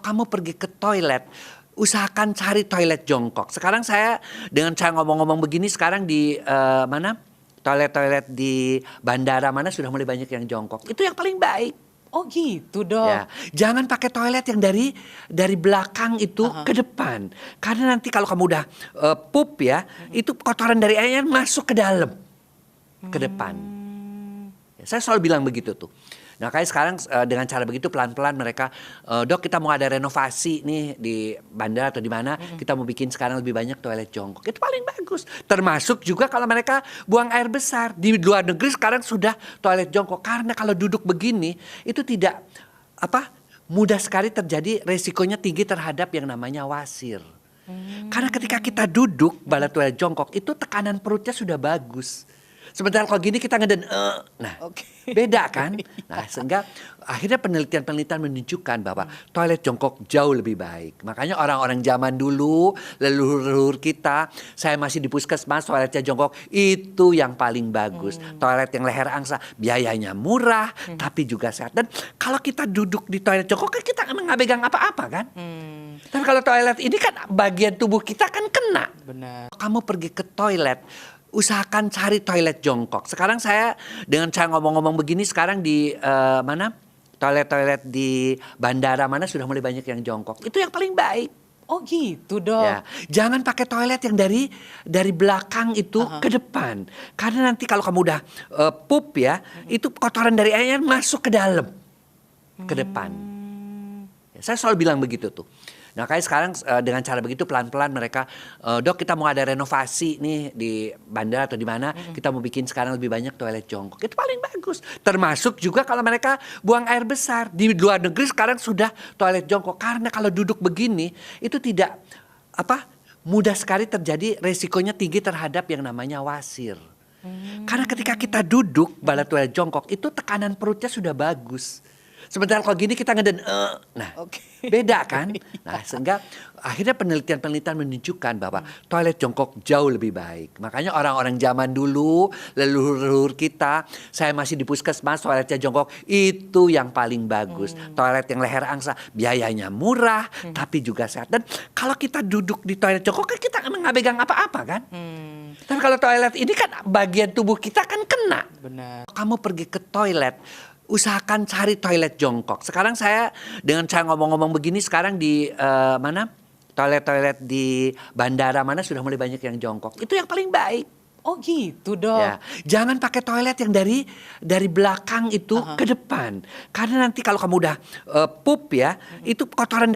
Kamu pergi ke toilet, usahakan cari toilet jongkok. Sekarang saya dengan cara ngomong-ngomong begini sekarang di mana toilet-toilet di bandara mana sudah mulai banyak yang jongkok. Itu yang paling baik. Oh gitu, Dok. Ya, jangan pakai toilet yang dari belakang itu ke depan. Karena nanti kalau kamu udah pup ya, itu kotoran dari airnya masuk ke dalam, ke depan. Ya, saya selalu bilang begitu tuh. Nah, kayak sekarang dengan cara begitu pelan-pelan mereka, Dok kita mau ada renovasi nih di bandara atau di mana, kita mau bikin sekarang lebih banyak toilet jongkok. Itu paling bagus. Termasuk juga kalau mereka buang air besar. Di luar negeri sekarang sudah toilet jongkok. Karena kalau duduk begini, itu tidak mudah sekali terjadi, resikonya tinggi terhadap yang namanya wasir. Karena ketika kita duduk pada toilet jongkok, itu tekanan perutnya sudah bagus. Sementara kalau gini kita ngeden, beda kan? Nah, sehingga akhirnya penelitian-penelitian menunjukkan bahwa toilet jongkok jauh lebih baik. Makanya orang-orang zaman dulu, leluhur kita, saya masih di puskesmas, toiletnya jongkok, itu yang paling bagus. Toilet yang leher angsa, biayanya murah, tapi juga sehat. Dan kalau kita duduk di toilet jongkok, kan kita nggak pegang apa-apa kan? Tapi kalau toilet ini kan bagian tubuh kita kan kena. Benar. Kamu pergi ke toilet, usahakan cari toilet jongkok. Sekarang saya dengan cara ngomong-ngomong begini sekarang di mana toilet-toilet di bandara mana sudah mulai banyak yang jongkok. Itu yang paling baik. Oh gitu, Dok. Ya, jangan pakai toilet yang dari belakang itu ke depan. Karena nanti kalau kamu udah pup ya, itu kotoran dari airnya masuk ke dalam, ke depan. Ya, saya selalu bilang begitu tuh. Nah, kayak sekarang dengan cara begitu pelan-pelan mereka, Dok kita mau ada renovasi nih di bandara atau di mana, kita mau bikin sekarang lebih banyak toilet jongkok. Itu paling bagus. Termasuk juga kalau mereka buang air besar. Di luar negeri sekarang sudah toilet jongkok. Karena kalau duduk begini, itu tidak mudah sekali terjadi, resikonya tinggi terhadap yang namanya wasir. Karena ketika kita duduk pada toilet jongkok, itu tekanan perutnya sudah bagus. Sementara kalau gini kita ngeden, beda kan? Nah, sehingga akhirnya penelitian-penelitian menunjukkan bahwa toilet jongkok jauh lebih baik. Makanya orang-orang zaman dulu, leluhur kita, saya masih di puskesmas, toiletnya jongkok, itu yang paling bagus. Toilet yang leher angsa, biayanya murah, tapi juga sehat. Dan kalau kita duduk di toilet jongkok, kan kita nggak pegang apa-apa kan? Tapi kalau toilet ini kan bagian tubuh kita kan kena. Benar. Kamu pergi ke toilet, usahakan cari toilet jongkok. Sekarang saya dengan cara ngomong-ngomong begini sekarang di mana toilet-toilet di bandara mana sudah mulai banyak yang jongkok. Itu yang paling baik. Oh gitu, Dok. Ya, jangan pakai toilet yang dari belakang itu ke depan. Karena nanti kalau kamu udah pup ya, itu kotoran